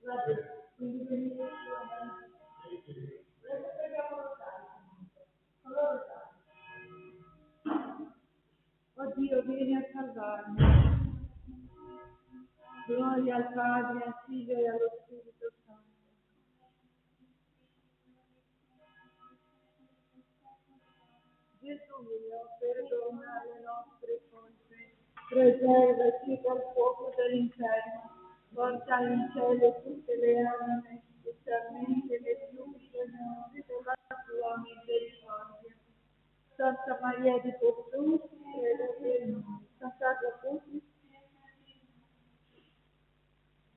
Oh Dio, vieni a salvarmi. Gloria al Padre, al Figlio e allo Spirito Santo. Gesù mio, perdona le nostre colpe, preservaci dal fuoco dell'inferno, porta in cielo tutte le anime, specialmente le più bisognose della tua misericordia. Santa Maria di Gesù, prega per noi. Santa Giacomo,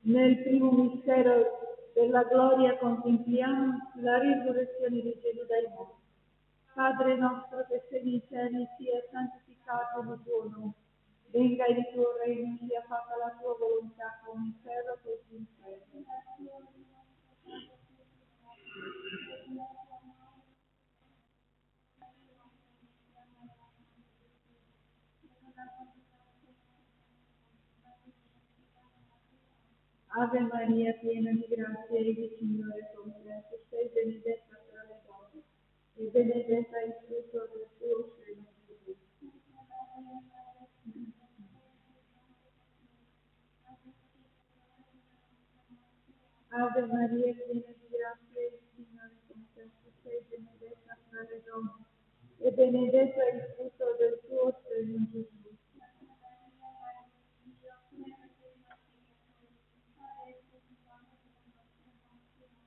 nel primo mistero della gloria contempliamo la risurrezione di Gesù dai morti. Padre nostro che sei nei cieli, sia santificato il tuo nome. Venga il tuo regno, sia fatta la tua volontà come in terra così in cielo. Ave Maria, piena di grazia, il Signore è con te. Tu sei benedetta tra le donne e benedetta il frutto del tuo seno, Gesù. Ave Maria, piena di grazia, il Signore è con te. Tu sei benedetta tra le donne e benedetta il frutto del tuo seno, Gesù.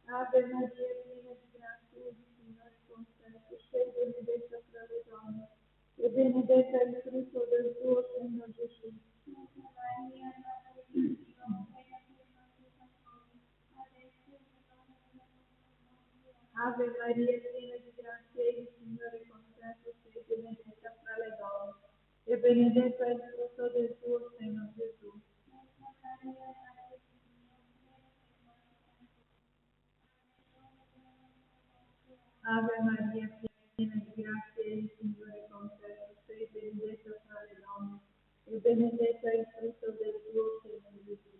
Ave Maria, piena di grazia, il Signore è con te. Tu sei benedetta tra le donne e benedetta il frutto del tuo seno, Gesù. Ave Maria, piena di grazia, il Signore è con te. Tu sei benedetta tra le donne e benedetta il frutto del tuo seno, Gesù. Ave Maria, piena di grazia, il Signore è con te. Tu sei benedetta tra le donne e benedetta il frutto del tuo seno, Gesù.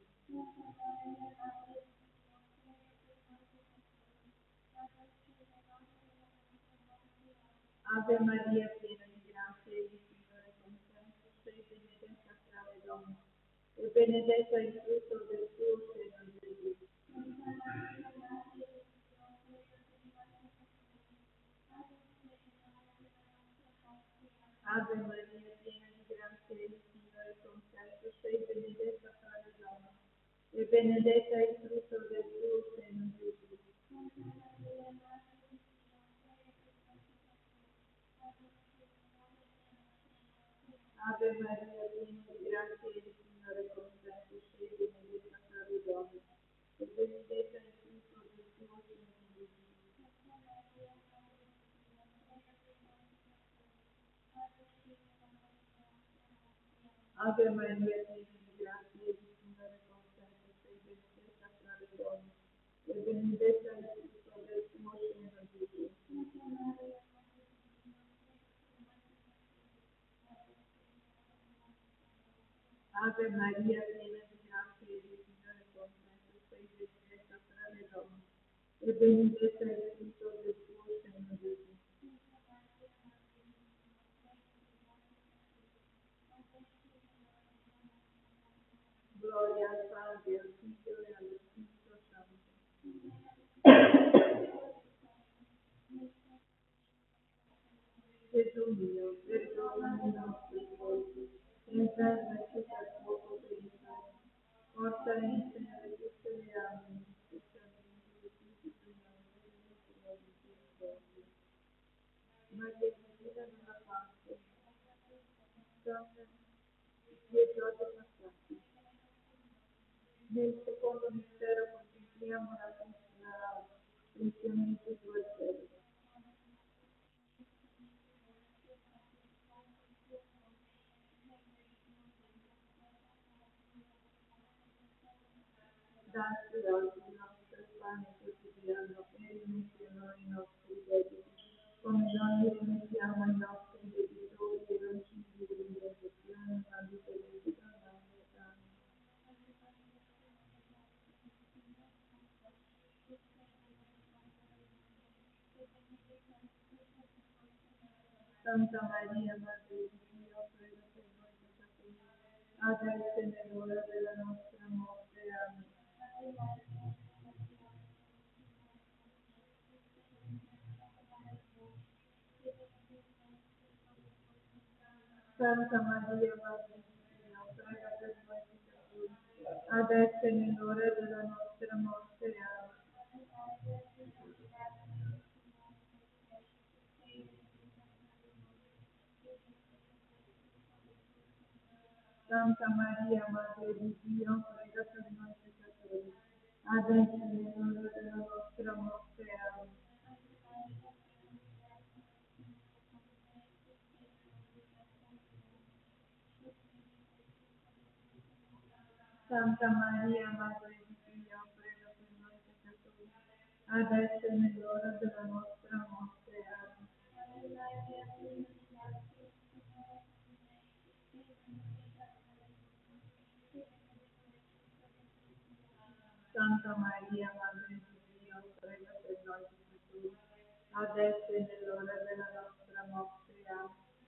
Ave Maria, piena di grazia, il Signore è con te. Tu sei benedetta tra le donne e benedetta il frutto del tuo seno, Gesù. Ave Maria, piena di grazia, il Signore è con te. Tu sei benedetta tra le donne e benedetta il frutto del tuo seno, Gesù. Ave Maria, piena di grazia, il Signore è con te. Tu sei benedetta tra le donne e benedetta il frutto del tuo seno, Gesù. Ave Maria, piena di grazia, il Signore è con te. Tu sei benedetta tra le donne e benedetta il frutto del tuo seno, Gesù. Ave Maria, piena di grazia, il Signore è con te. Tu sei benedetta tra le donne e benedetta il frutto del tuo seno, Gesù. Gloria al Padre, al Figlio e allo Spirito Santo. Gesù mio, perdona i nostri colpi, preservaci dal fuoco dell'inferno, porta in cielo tutte le anime, specialmente le più bisognose della tua misericordia. Maria Cristina della Pace, Santa Pietro della Santa. Nel secondo mistero contempliamo l'ascensione di Gesù al cielo. Dacci oggi il nostro pane quotidiano e rimetti a noi i nostri debiti, come noi rimettiamo ai nostri debitori e non ci indurre in tentazione, ma liberaci dal male. Amen. Santa Maria, Madre di Dio, prega per noi peccatori, adesso e nell'ora della nostra morte. Amen. Santa Maria, Madre di Dio, prega per noi peccatori, adesso e nell'ora della nostra morte. Amen. Santa Maria, Madre di Dio, prega per noi peccatori, adesso e nell'ora della nostra morte. Amen. Santa Maria, Madre di Dio, prega per noi peccatori, adesso e nell'ora della nostra morte. Amen. Santa Maria, Madre di Dio, prega per noi peccatori, adesso e nell'ora della nostra morte. Amen.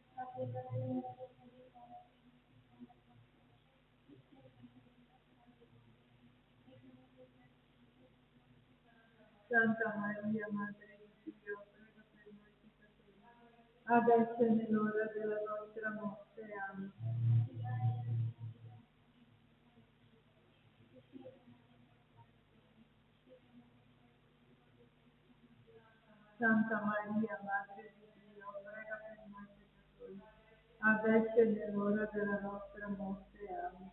Santa Maria, Madre di Dio, prega per noi peccatori, adesso e nell'ora della nostra morte. Amen. Santa Maria, Madre di Dio, prega per noi peccatori, adesso e nell'ora della nostra morte. Amen.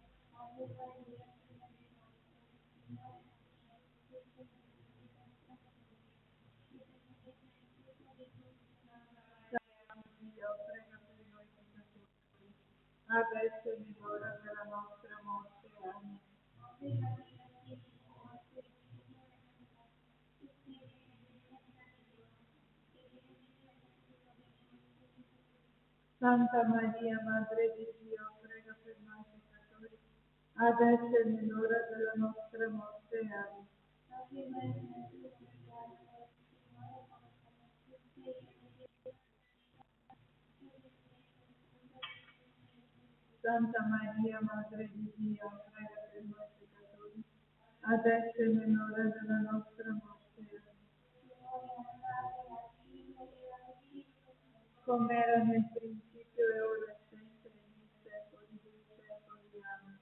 Santa Dio, prega per noi peccatori, adesso e nell'ora della nostra morte. Amen. Santa Maria, Madre di Dio, prega per noi peccatori, adesso e nell'ora della nostra morte. Amen. Santa Maria, Madre di Dio, prega per noi peccatori, adesso e nell'ora della nostra morte. Come era nel principio e ora e sempre nei secoli dei secoli. Amen.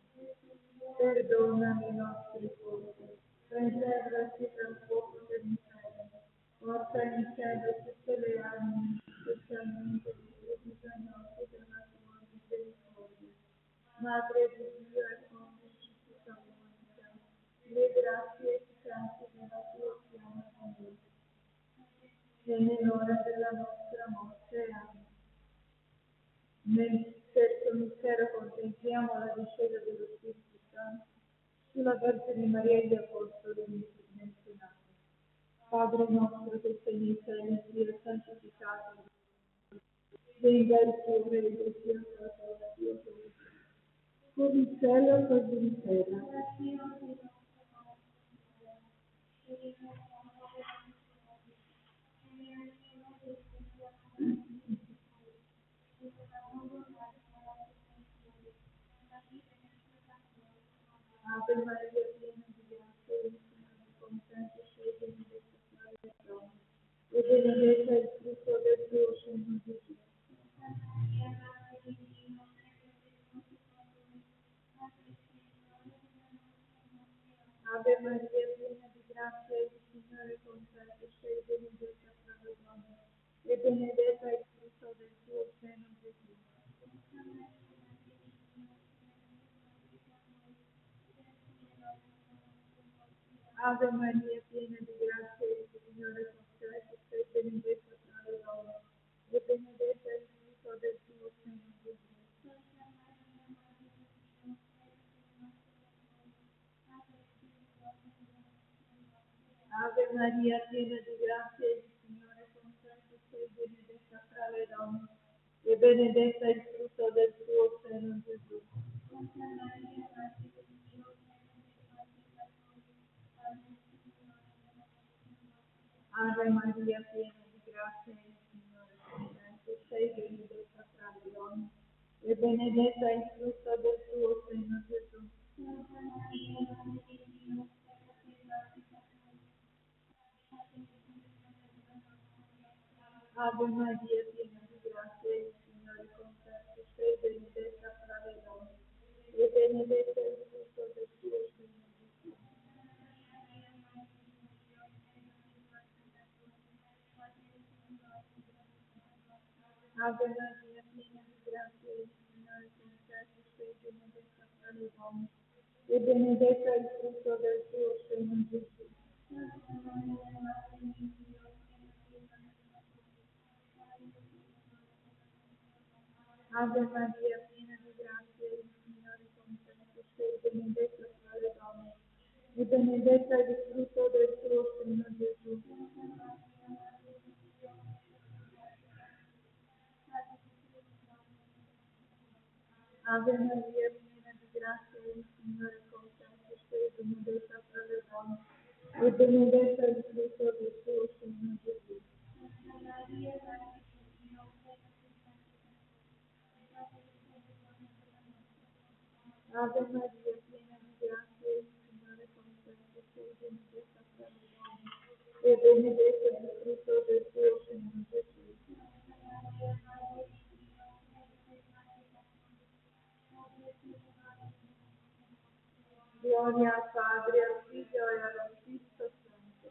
Perdonami i nostri colpi, preservaci dal fuoco dell'inferno, porta in cielo tutte le anime, specialmente le più bisognose della tua misericordia. Madre di Dio e fonte di tutta umanità, le grazie efficaci della tua chiama con noi, e nell'ora della nostra morte. Amen. Nel terzo mistero contempliamo la discesa dello Spirito Santo sulla Vergine Maria e gli Apostoli nel Senato. Padre nostro che sei nei cieli, sia santificato, venga il tuo regno, sia fatta la tua volontà, come in cielo così in terra. Ave Maria, piena di grazia, il Signore è con te, sei benedetta tra le donne, e benedetto è il frutto del tuo seno, Gesù. Ave Maria, piena di grazia, il Signore è con te, sei benedetta tra le donne, e benedetto è il frutto del tuo seno, Gesù. Ave Maria, piena di grazia, il Signore è con te, sei benedetta tra le donne, e benedetto è il frutto del tuo seno, Gesù. Ave Maria, piena di grazia, il Signore è con te, sei benedetta tra le donne, e benedetto è il frutto del tuo seno, Gesù. Ave Maria, piena di grazia, il Signore è con te, sei sei benedetta tra le donne, e benedetto è il frutto del tuo seno, Gesù. Ave Maria, piena di grazia, il Signore è con te, tu sei benedetta tra le donne, e benedetto è il frutto del tuo seno, Gesù. Ave Maria, piena di grazia, il Signore è con te, tu sei benedetta tra le donne, e benedetto è il frutto del tuo seno, Gesù. Ave Maria, piena di grazia, il Signore è con te, tu sei benedetta tra le donne, e benedetto è il frutto del tuo seno, Gesù. Ave Maria, piena di grazia, il Signore è con te, tu sei benedetta tra le donne, e benedetto è il frutto del tuo seno, Gesù. Ave Maria, piena di grazia, il Signore è con te, tu sei benedetta tra le donne, e benedetto è il frutto del tuo seno, Gesù. Gloria al Padre, al Figlio e allo Spirito Santo.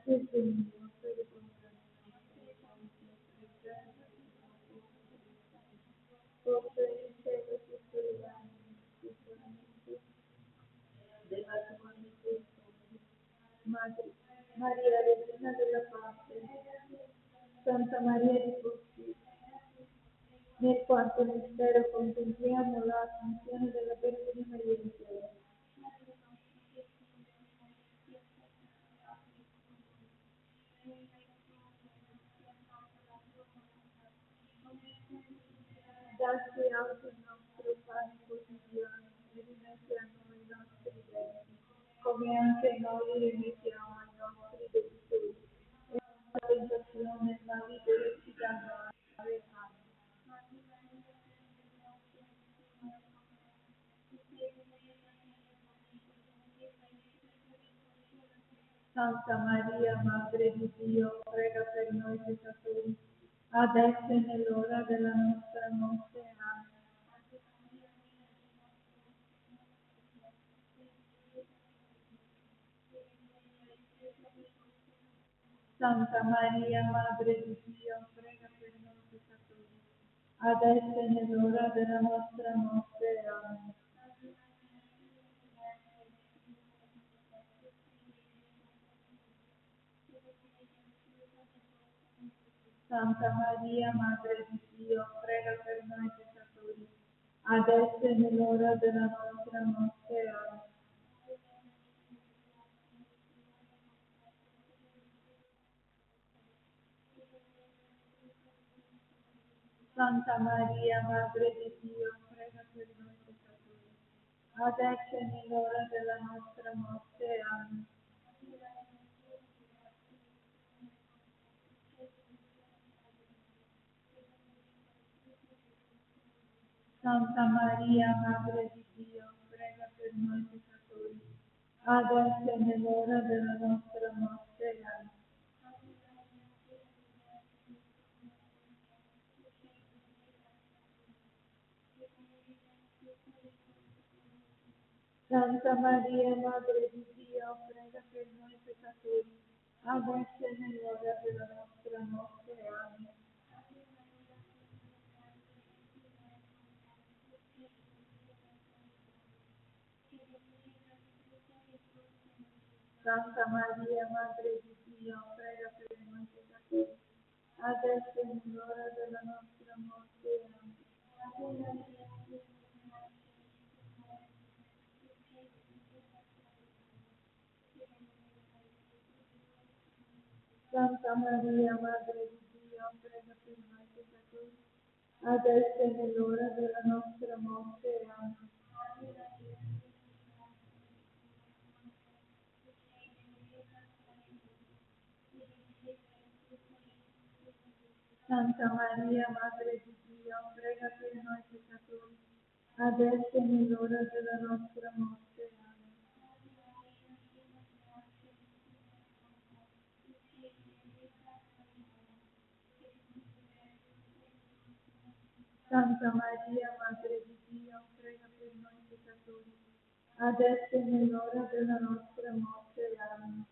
Gesù mio, forse in cielo tutto il animo, sicuramente della tua misericordia. Madre, Maria, Regina della Pace, Santa Maria di Porti, nel quarto mistero contempliamo l'assunzione della Vergine Maria in cielo. Dacci oggi il nostro pane quotidiano e rimetti a noi i nostri debiti, come anche noi rimettiamo ai nostri debitori. E non la tentazione, ma liberaci dal male. Amen. Santa Maria, Madre di Dio, prega per noi peccatori, adesso e nell'ora della nostra morte. Amen. Santa Maria, Madre di Dio, prega per noi peccatori, adesso e nell'ora della nostra morte. Amen. Santa Maria, Madre di Dio, prega per noi peccatori, adesso e nell'ora della nostra morte. Amen. Santa Maria, Madre di Dio, prega per noi peccatori, adesso e nell'ora della nostra morte. Amen. Santa Maria, Madre di Dio, prega per noi peccatori, adesso e nell'ora della nostra morte. Amen. Santa Maria, Madre di Dio, prega per noi peccatori, adesso e nell'ora della nostra morte. Amen. Santa Maria, Madre di Dio, prega per noi peccatori, adesso e nell'ora della nostra morte. Amen. Santa Maria, Madre di Dio, prega per noi peccatori, adesso e nell'ora della nostra morte. Amen. Santa Maria, Madre di Dio, prega per noi peccatori, adesso e nell'ora della nostra morte. Amen. Santa Maria, Madre di Dio, prega per noi peccatori, adesso e nell'ora della nostra morte. Amen.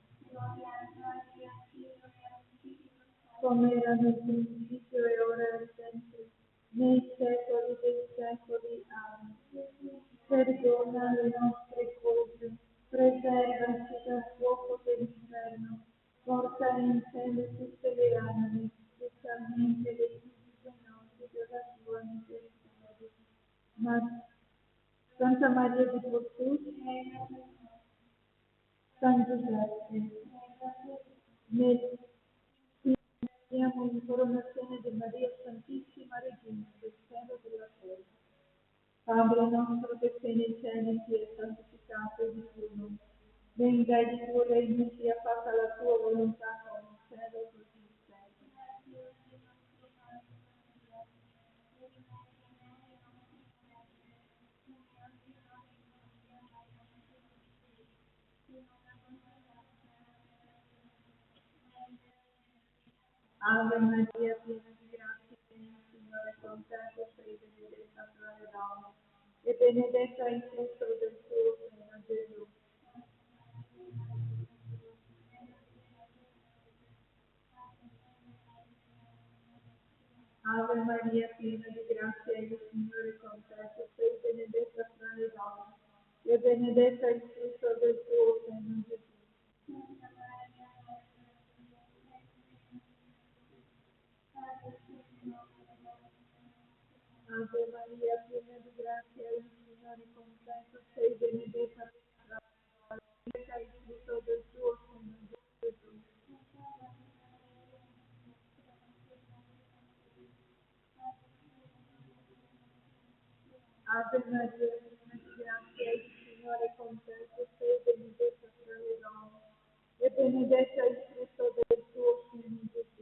Come era nel principio e ora e sempre, nei secoli dei secoli. Amen. Perdona le nostre colpe, preservaci dal fuoco dell'inferno, porta in cielo tutte le anime, specialmente le più bisognose della tua misericordia. Santa Maria di Porto, San Giuseppe, nel chiediamo l'incoronazione di Maria Santissima Regina del cielo e della terra. Padre nostro che sei nei cieli, sia santificato il tuo nome. Venga il tuo regno, sia fatta la tua volontà come in cielo così in terra. Ave Maria, piena di grazia, il Signore è con te, tu sei benedetta tra le donne, e benedetto è il frutto del tuo seno, Gesù. Ave Maria, piena di grazia, il Signore è con te, tu sei benedetta tra le donne, e benedetto è il frutto del tuo seno, Gesù. Ave Maria, piena di grazia, il Signore è con te, tu sei benedetta tra le donne, e benedetto è il frutto del tuo seno, Gesù. Ave Maria, piena di grazia, il Signore è con te, tu sei benedetta tra le donne, e benedetto è il frutto del tuo seno, Gesù.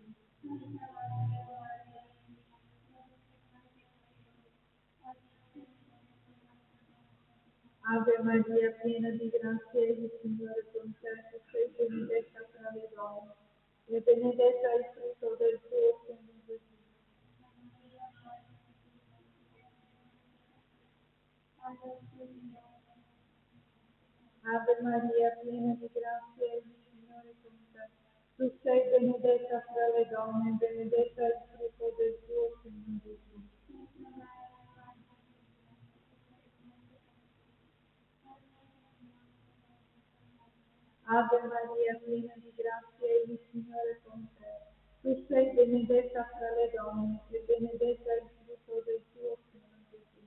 Ave Maria, piena di grazia, il Signore è con te, tu sei benedetta tra le donne, e benedetto è il frutto del tuo seno, Gesù. Ave Maria, piena di grazia, il Signore è con te. Tu sei benedetta fra le donne, benedetto è il frutto del tuo seno, Gesù. Ave Maria, piena di grazia, il Signore è con te. Tu sei benedetta fra le donne, e benedetto è il frutto del tuo seno, Gesù.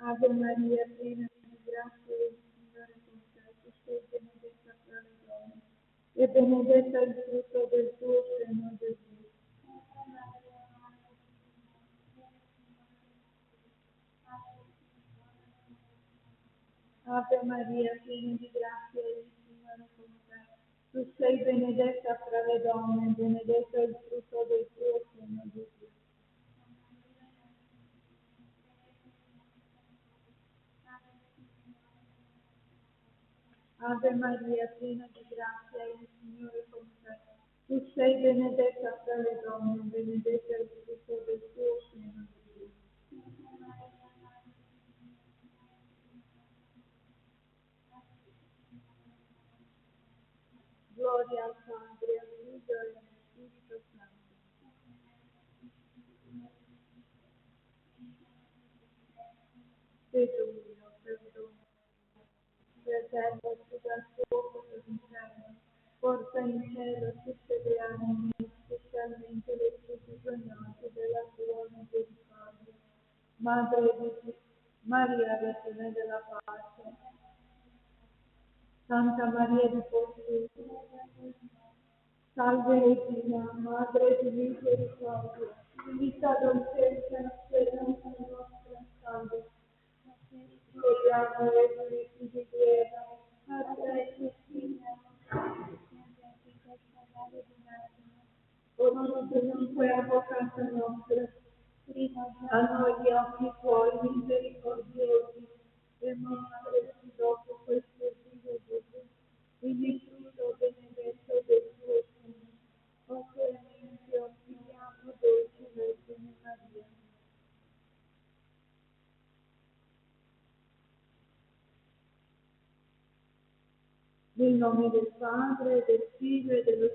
Ave Maria, piena di grazia, il Signore è con te. Tu sei benedetta fra le donne, e benedetto è il frutto del tuo seno, Gesù. Ave Maria, piena di grazia, il Signore è con te. Tu sei benedetta fra le donne, benedetto è il frutto del tuo seno, Gesù. Ave Maria, piena di grazia, il Signore è con te. Tu sei benedetta fra le donne, benedetto è il frutto del tuo seno, Gesù. Gloria al Padre, al Figlio e allo Spirito Santo. Gesù mio, perdona, preservaci dal fuoco dell'inferno, porta in cielo tutte le anime, specialmente le più bisognose della tua misericordia. Madre di Maria, Vergine della Pace, Santa Maria di Porto, Salve Regina, Madre di misericordia, vita, dolcezza, speranza nostra, salve. Corriamo le diritti di guerra, a te sospiriamo, o dunque avvocato nostro, a noi gli occhi tuoi misericordiosi, e mostrati dopo questo vivo Gesù, il frutto benedetto del tuo seno, o clemente, o figliamo dolce Vergine Maria. Nel nome del Padre, del Figlio e dello